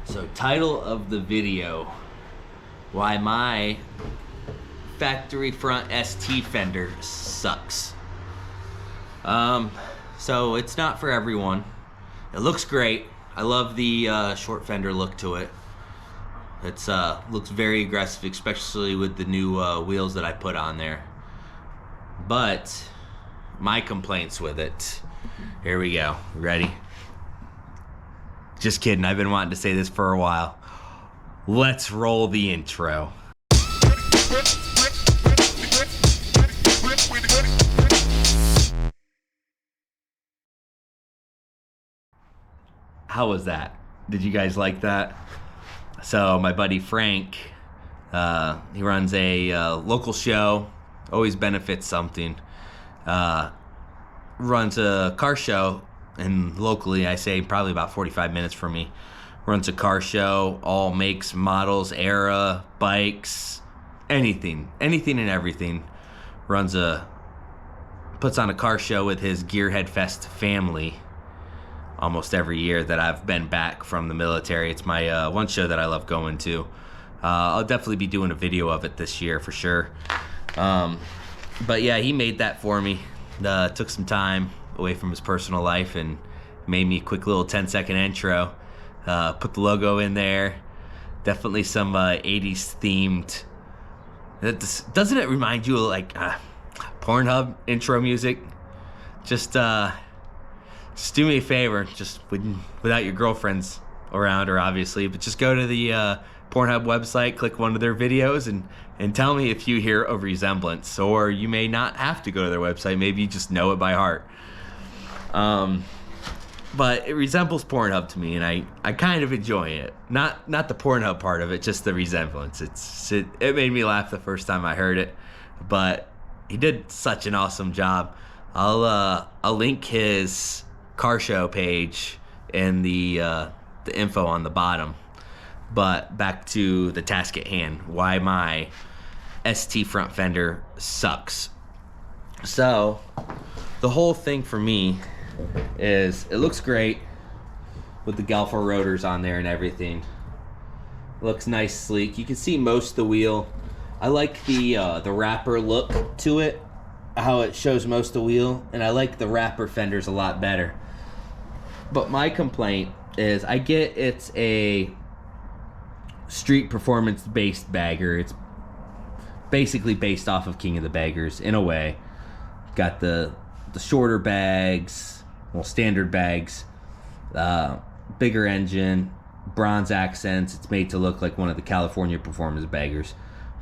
So, title of the video, why my factory front ST Fender sucks. So it's not for everyone. It looks great. I love the short fender look to it. It's looks very aggressive, especially with the new wheels that I put on there. But my complaints with it. Here we go. Ready? Just kidding. I've been wanting to say this for a while. Let's roll the intro. How was that? Did you guys like that? So my buddy Frank, he runs a local show, always benefits something. Runs a car show, and locally I say probably about 45 minutes from me. Runs a car show, all makes, models, era, bikes, anything and everything. Puts on a car show with his Gearhead Fest family almost every year that I've been back from the military. It's my one show that I love going to. I'll definitely be doing a video of it this year for sure. But yeah, he made that for me. Took some time away from his personal life and made me a quick little 10-second intro. Put the logo in there. Definitely some 80s themed. Doesn't it remind you of like Pornhub intro music? Just do me a favor, just without your girlfriends around, or obviously, but just go to the Pornhub website, click one of their videos, and tell me if you hear a resemblance. Or you may not have to go to their website. Maybe you just know it by heart. But it resembles Pornhub to me, and I kind of enjoy it. Not the Pornhub part of it, just the resemblance. It made me laugh the first time I heard it, but he did such an awesome job. I'll link his car show page and the info on the bottom. But back to the task at hand, why my ST front fender sucks. So the whole thing for me is it looks great with the Galfor rotors on there and everything. It looks nice, sleek. You can see most of the wheel. I like the wrapper look to it, how it shows most of the wheel, and I like the wrapper fenders a lot better. But my complaint is I get it's a street performance based bagger. It's basically based off of King of the Baggers in a way. Got the shorter bags, well, standard bags, bigger engine, bronze accents. It's made to look like one of the California performance baggers.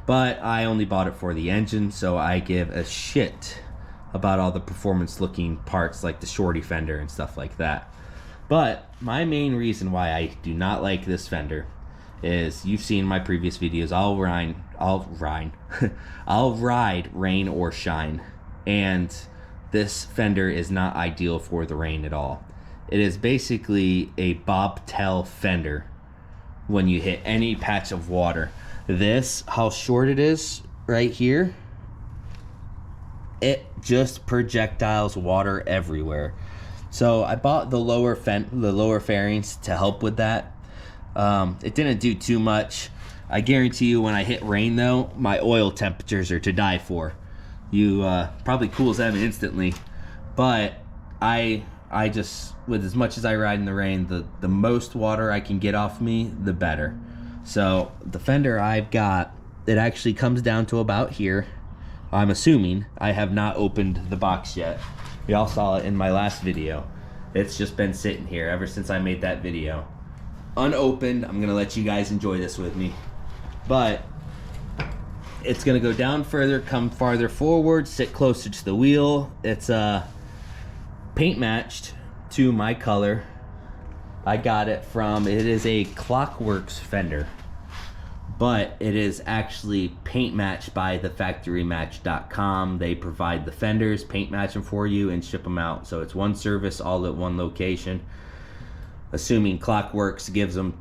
But I only bought it for the engine, so I give a shit about all the performance looking parts like the shorty fender and stuff like that. But my main reason why I do not like this fender is, you've seen my previous videos, I'll ride rain or shine, and this fender is not ideal for the rain at all. It is basically a bobtail fender when you hit any patch of water. This, how short it is right here, it just projectiles water everywhere. So I bought the lower fairings to help with that. It didn't do too much. I guarantee you when I hit rain though, my oil temperatures are to die for. You probably cools them instantly. But I just, with as much as I ride in the rain, the most water I can get off me, the better. So the fender I've got, it actually comes down to about here. I'm assuming. I have not opened the box yet. Y'all saw it in my last video. It's just been sitting here ever since I made that video. Unopened. I'm gonna let you guys enjoy this with me. But it's gonna go down further, come farther forward, sit closer to the wheel. It's paint matched to my color. I got it from, it is a Klockwerks fender, but it is actually paint matched by TheFactoryMatch.com. They provide the fenders, paint match them for you, and ship them out. So it's one service, all at one location. Assuming Klockwerks gives them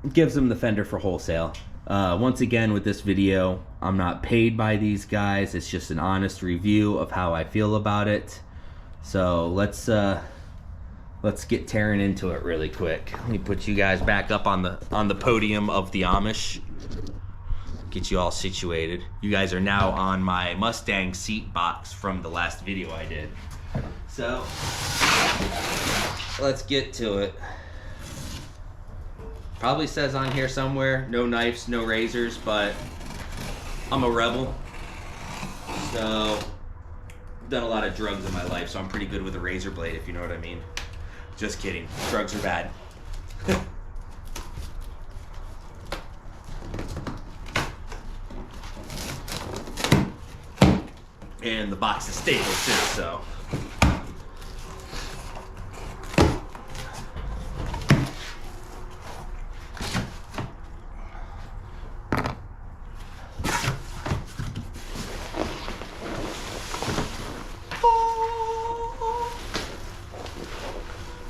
the fender for wholesale. Once again, with this video, I'm not paid by these guys. It's just an honest review of how I feel about it. So let's let's get tearing into it really quick. Let me put you guys back up on the podium of the Amish. Get you all situated. You guys are now on my Mustang seat box from the last video I did. So let's get to it. Probably says on here somewhere, no knives, no razors, but I'm a rebel. So I've done a lot of drugs in my life, so I'm pretty good with a razor blade, if you know what I mean. Just kidding. Drugs are bad. And the box is stable too, so.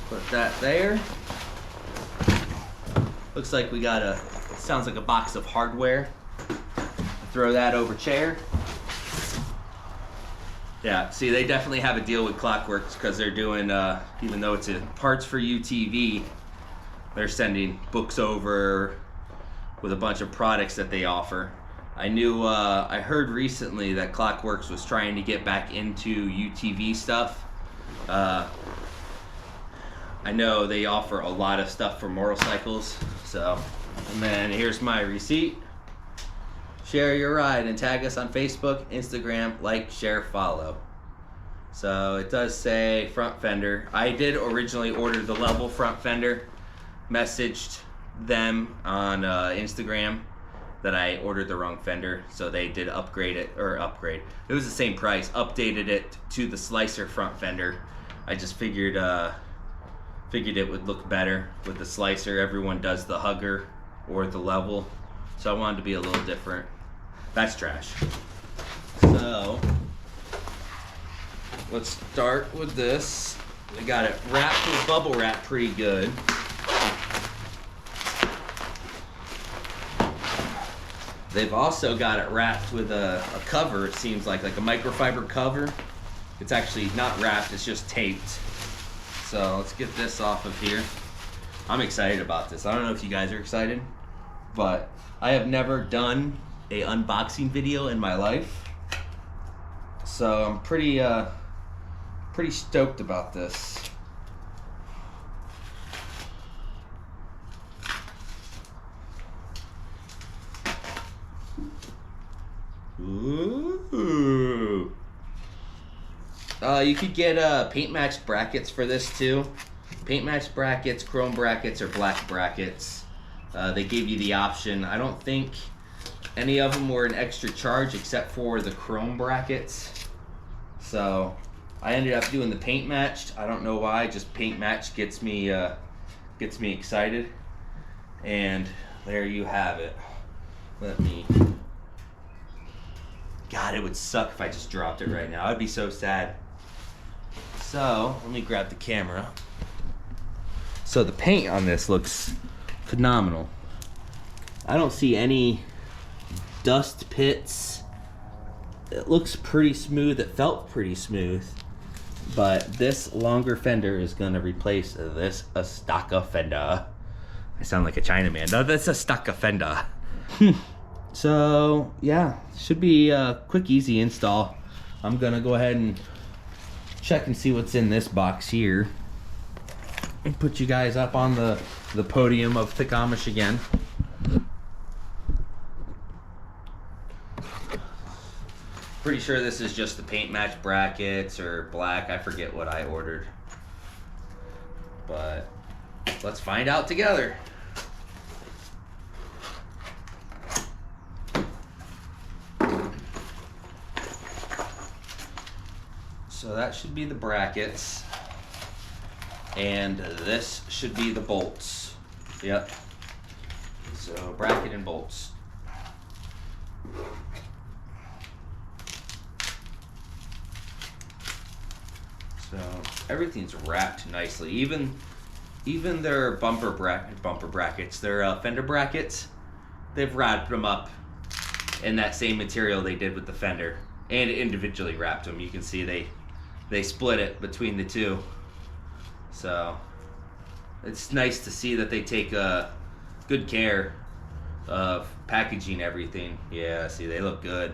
Put that there. Looks like we got a, sounds like a box of hardware. Throw that over chair. Yeah, see, they definitely have a deal with Klockwerks because they're doing, even though it's a Parts for You TV, they're sending books over with a bunch of products that they offer. I knew, I heard recently that Klockwerks was trying to get back into UTV stuff. I know they offer a lot of stuff for motorcycles, so. And then here's my receipt. Share your ride and tag us on Facebook, Instagram, like, share, follow. So it does say front fender. I did originally order the level front fender. Messaged them on Instagram that I ordered the wrong fender, so they did upgrade it, or upgrade. It was the same price. Updated it to the slicer front fender. I just figured it would look better with the slicer. Everyone does the hugger or the level, so I wanted to be a little different. That's trash. So let's start with this. They got it wrapped with bubble wrap pretty good. They've also got it wrapped with a cover, it seems like a microfiber cover. It's actually not wrapped, it's just taped. So let's get this off of here. I'm excited about this. I don't know if you guys are excited, but I have never done a unboxing video in my life, so I'm pretty stoked about this. Ooh. You could get paint matched brackets for this too. Paint matched brackets, chrome brackets, or black brackets. They gave you the option. I don't think any of them were an extra charge except for the chrome brackets. So I ended up doing the paint matched. I don't know why, just paint matched gets me excited. And there you have it. God, it would suck if I just dropped it right now. I'd be so sad. So let me grab the camera. So the paint on this looks phenomenal. I don't see any dust pits. It looks pretty smooth. It felt pretty smooth, but this longer fender is gonna replace this Estaca fender. I sound like a Chinaman. No, that's a Estaca fender. So yeah, should be a quick, easy install. I'm gonna go ahead and check and see what's in this box here, and put you guys up on the podium of Thick Amish again. Pretty sure this is just the paint match brackets or black. I forget what I ordered. But let's find out together. So that should be the brackets. And this should be the bolts. Yep. So bracket and bolts. So everything's wrapped nicely. Even their bumper brackets, their fender brackets, they've wrapped them up in that same material they did with the fender, and individually wrapped them. You can see they split it between the two. So it's nice to see that they take good care of packaging everything. Yeah, see, they look good.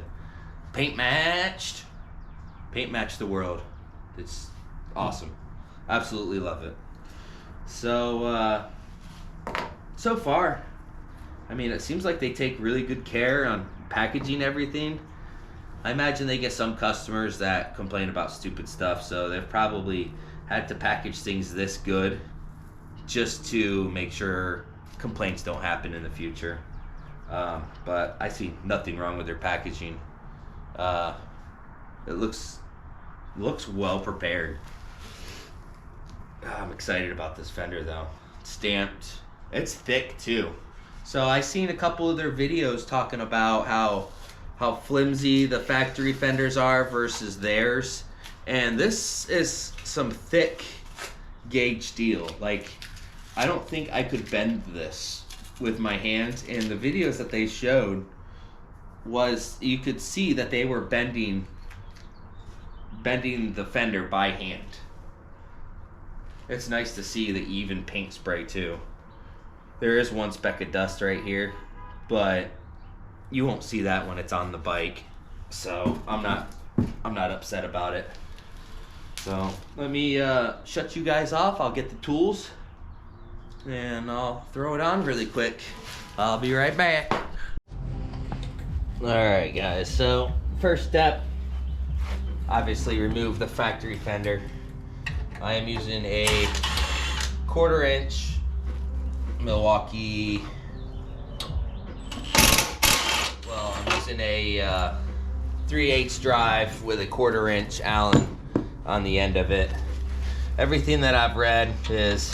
Paint matched the world. It's awesome. Absolutely love it. So so far, I mean, it seems like they take really good care on packaging everything. I imagine they get some customers that complain about stupid stuff, so they've probably had to package things this good just to make sure complaints don't happen in the future. But I see nothing wrong with their packaging. It looks well prepared. I'm excited about this Fender though. It's stamped. It's thick too. So I seen a couple of their videos talking about how flimsy the factory Fenders are versus theirs, and this is some thick gauge steel. Like, I don't think I could bend this with my hands, and the videos that they showed was you could see that they were bending the Fender by hand. It's nice to see the even paint spray too. There is one speck of dust right here, but you won't see that when it's on the bike, so I'm not upset about it. So let me shut you guys off. I'll get the tools and I'll throw it on really quick. I'll be right back. Alright guys, so first step, obviously remove the factory fender. I am using a 1/4 inch Milwaukee, well, I'm using a 3/8 drive with a 1/4 inch Allen on the end of it. Everything that I've read is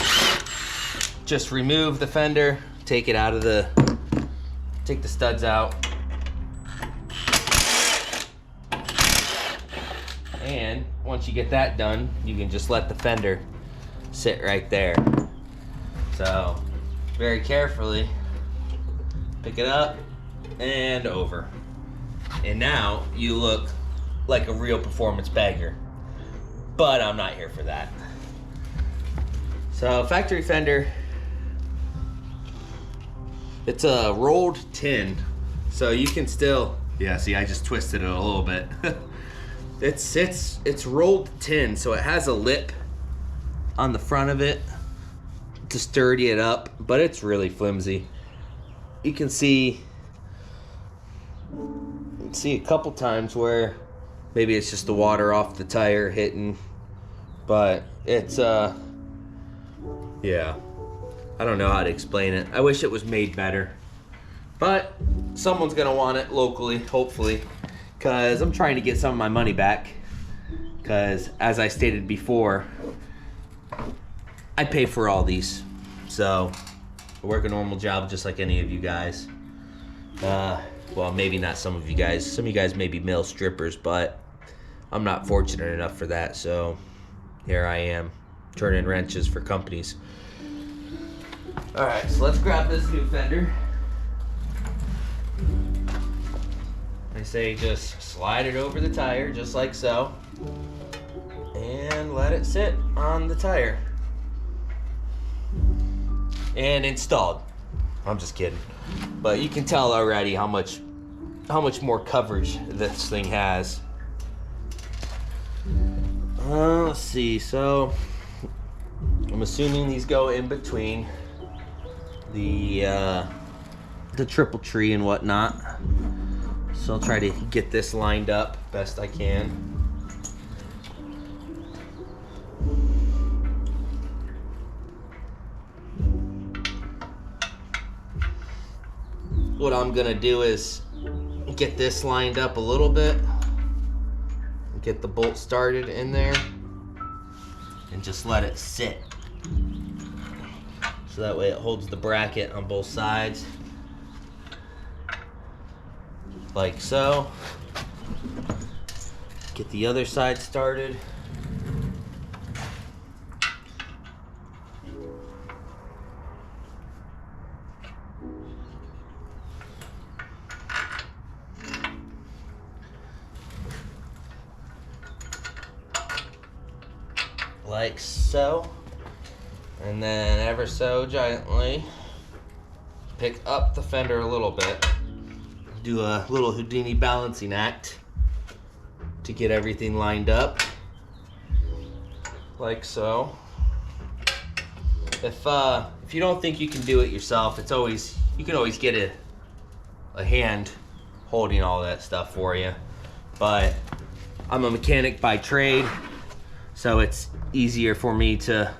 just remove the fender, take the studs out, and once you get that done, you can just let the fender sit right there. So very carefully pick it up and over, and now you look like a real performance bagger, but I'm not here for that. So factory fender, it's a rolled tin, so you can still, yeah, see, I just twisted it a little bit. It's rolled tin, so it has a lip on the front of it to sturdy it up, but it's really flimsy. You can see a couple times where maybe it's just the water off the tire hitting, but it's yeah, I don't know how to explain it. I wish it was made better, but someone's gonna want it locally, hopefully, because I'm trying to get some of my money back, because as I stated before, I pay for all these, so I work a normal job just like any of you guys. Well, maybe not some of you guys. Some of you guys may be male strippers, but I'm not fortunate enough for that, so here I am turning wrenches for companies. Alright, so let's grab this new fender. I say just slide it over the tire, just like so, and let it sit on the tire. And installed. I'm just kidding. But you can tell already how much more coverage this thing has. Let's see, so I'm assuming these go in between the triple tree and whatnot. So I'll try to get this lined up best I can. What I'm gonna do is get this lined up a little bit, get the bolt started in there, and just let it sit. So that way it holds the bracket on both sides, like so. Get the other side started. Like so. And then ever so gently pick up the fender a little bit. Do a little Houdini balancing act to get everything lined up, like so. If you don't think you can do it yourself, you can always get a hand holding all that stuff for you. But I'm a mechanic by trade, so it's easier for me to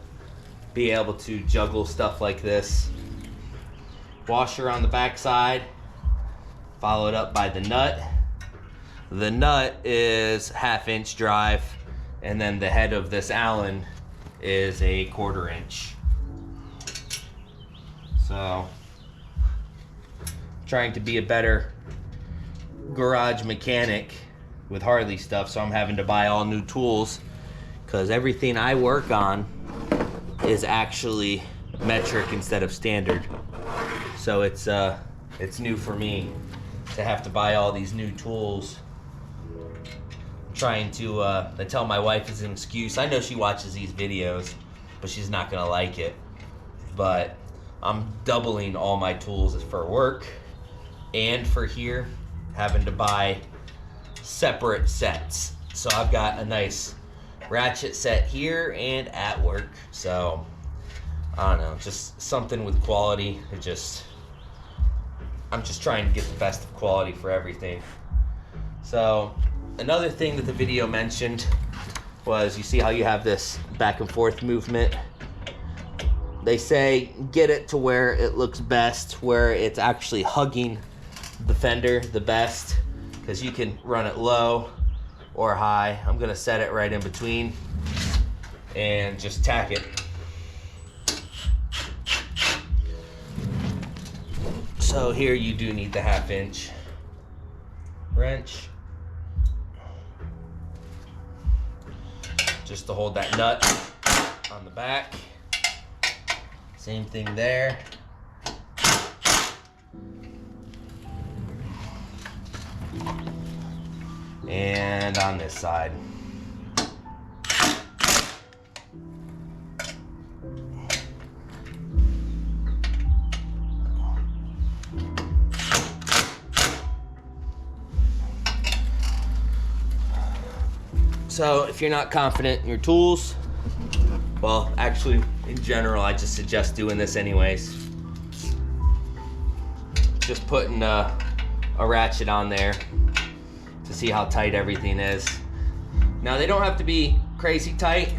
be able to juggle stuff like this. Washer on the back side, followed up by the nut. The nut is 1/2 inch drive, and then the head of this Allen is a 1/4 inch. So, trying to be a better garage mechanic with Harley stuff, so I'm having to buy all new tools, because everything I work on is actually metric instead of standard. So it's new for me to have to buy all these new tools. I'm trying to, I tell my wife it's an excuse. I know she watches these videos, but she's not gonna like it. But I'm doubling all my tools for work and for here, having to buy separate sets. So I've got a nice ratchet set here and at work. So I don't know, just something with quality. I'm just trying to get the best of quality for everything. So another thing that the video mentioned was, you see how you have this back and forth movement? They say get it to where it looks best, where it's actually hugging the fender the best, because you can run it low or high. I'm gonna set it right in between and just tack it. So here you do need the 1/2 inch wrench just to hold that nut on the back. Same thing there. And on this side. So if you're not confident in your tools, well, actually, in general, I just suggest doing this anyways. Just putting a ratchet on there to see how tight everything is. Now, they don't have to be crazy tight,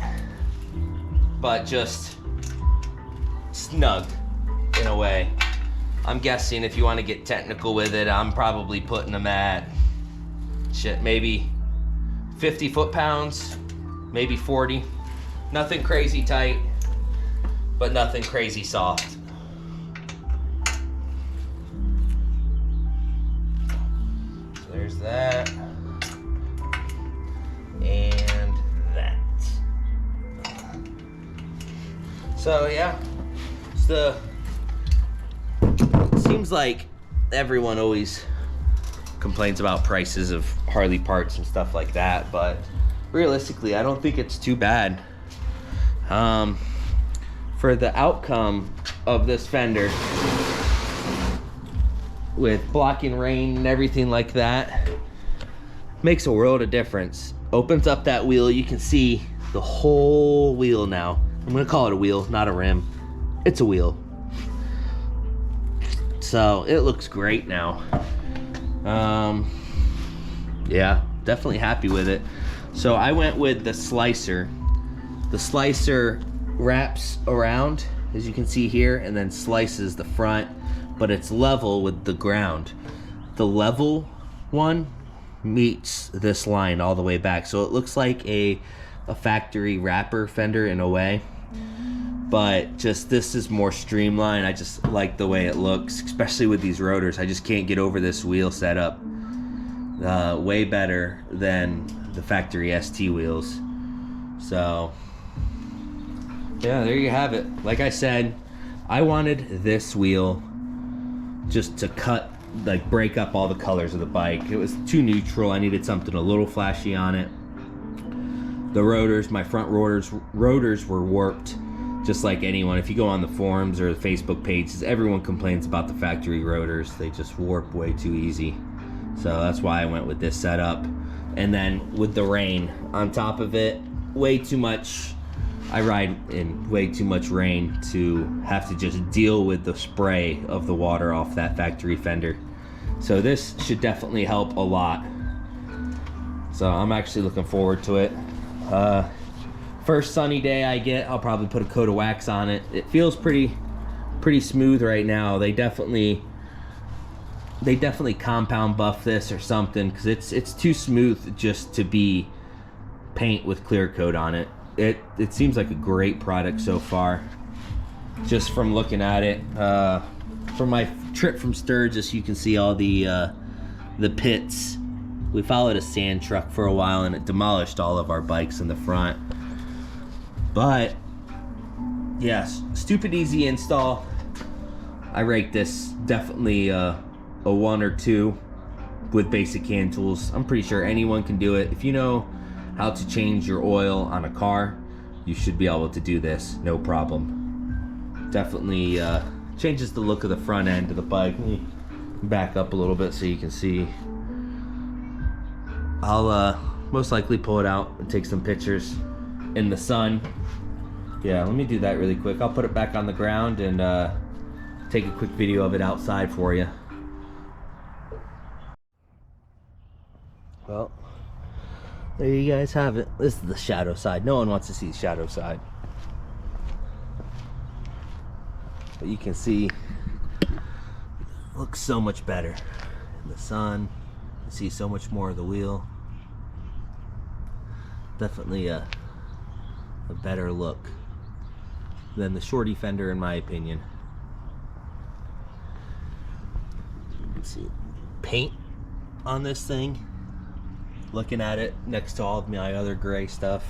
but just snug in a way. I'm guessing if you want to get technical with it, I'm probably putting them at, maybe 50 foot-pounds, maybe 40. Nothing crazy tight, but nothing crazy soft. So there's that. And that. So yeah, it seems like everyone always complains about prices of Harley parts and stuff like that, but realistically, I don't think it's too bad. For the outcome of this fender, with blocking rain and everything like that, makes a world of difference. Opens up that wheel, you can see the whole wheel now. I'm gonna call it a wheel, not a rim. It's a wheel. So it looks great now. Yeah, definitely happy with it. So I went with the slicer. The slicer wraps around, as you can see here, and then slices the front, but it's level with the ground. The level one meets this line all the way back, so it looks like a factory wrapper fender in a way, but just this is more streamlined. I just like the way it looks, especially with these rotors. I just can't get over this wheel setup. Way better than the factory ST wheels. So yeah, there you have it. Like I said, I wanted this wheel just to break up all the colors of the bike. It was too neutral. I needed something a little flashy on it. The rotors, my front rotors were warped just like anyone, if you go on the forums or the Facebook pages, everyone complains about the factory rotors. They just warp way too easy. So that's why I went with this setup. And then with the rain on top of it, way too much. I ride in way too much rain to have to just deal with the spray of the water off that factory fender. So this should definitely help a lot. So I'm actually looking forward to it. First sunny day I get, I'll probably put a coat of wax on it. It feels pretty smooth right now. They definitely compound buff this or something, because it's too smooth just to be paint with clear coat on it. It seems like a great product so far, just from looking at it. From my trip from Sturgis, you can see all the pits. We followed a sand truck for a while and it demolished all of our bikes in the front. But yes, stupid easy install. I rate this definitely a 1 or 2 with basic hand tools. I'm pretty sure anyone can do it. If you know how to change your oil on a car, you should be able to do this, no problem. Definitely changes the look of the front end of the bike. Let me back up a little bit so you can see. I'll most likely pull it out and take some pictures in the sun. Yeah, let me do that really quick. I'll put it back on the ground and take a quick video of it outside for you. Well, there you guys have it. This is the shadow side. No one wants to see the shadow side. But you can see it looks so much better in the sun. You see so much more of the wheel. Definitely a better look than the shorty fender, in my opinion. Let's see, paint on this thing, looking at it next to all of my other gray stuff,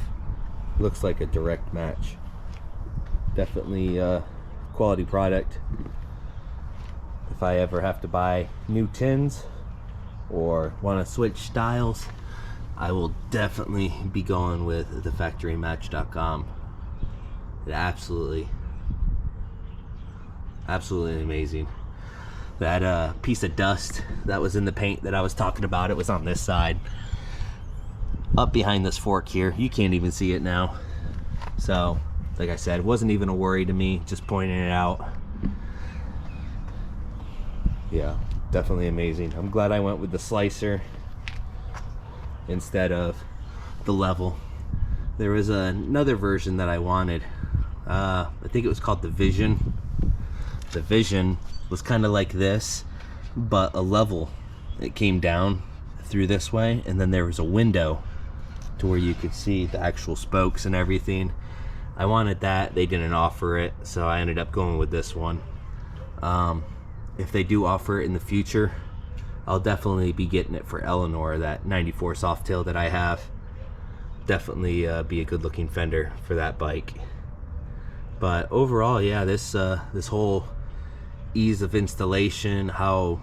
looks like a direct match. Definitely a quality product. If I ever have to buy new tins or want to switch styles, I will definitely be going with TheFactoryMatch.com. It absolutely amazing. That piece of dust that was in the paint that I was talking about, it was on this side, up behind this fork here. You can't even see it now. So like I said, it wasn't even a worry to me, just pointing it out. Yeah, definitely amazing. I'm glad I went with the slicer instead of the level. There was another version that I wanted. I think it was called the Vision. The Vision was kind of like this, but a level. It came down through this way, and then there was a window to where you could see the actual spokes and everything. I wanted that. They didn't offer it, so I ended up going with this one. If they do offer it in the future, I'll definitely be getting it for Eleanor, that 94 Softail that I have. Definitely be a good looking fender for that bike. But overall, yeah, this whole ease of installation, how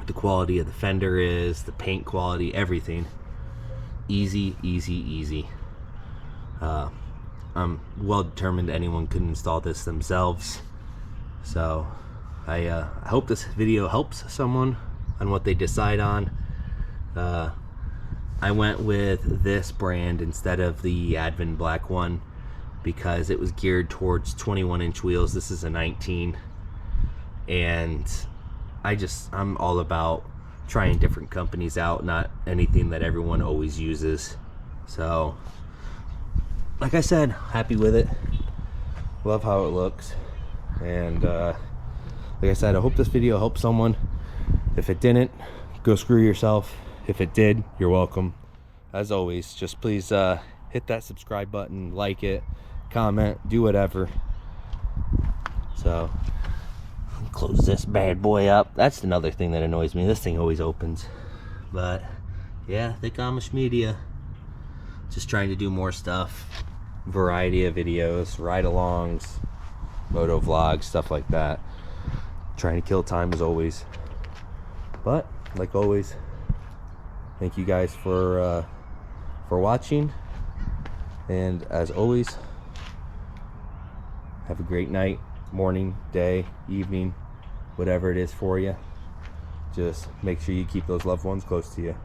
the quality of the fender is, the paint quality, everything, easy. I'm well determined anyone can install this themselves. So I hope this video helps someone on what they decide on. I went with this brand instead of the Advent black one because it was geared towards 21-inch wheels. This is a 19, and I'm all about trying different companies out, not anything that everyone always uses. So like I said, happy with it, love how it looks, and like I said, I hope this video helped someone. If it didn't, go screw yourself. If it did, you're welcome. As always, just please hit that subscribe button, like it, comment, do whatever. So close this bad boy up. That's another thing that annoys me. This thing always opens. But yeah, Thick Amish Media, just trying to do more stuff, variety of videos, ride-alongs, moto vlogs, stuff like that. Trying to kill time as always. But like always, thank you guys for watching, and as always, Have a great night, morning, day, evening, whatever it is for you. Just make sure you keep those loved ones close to you.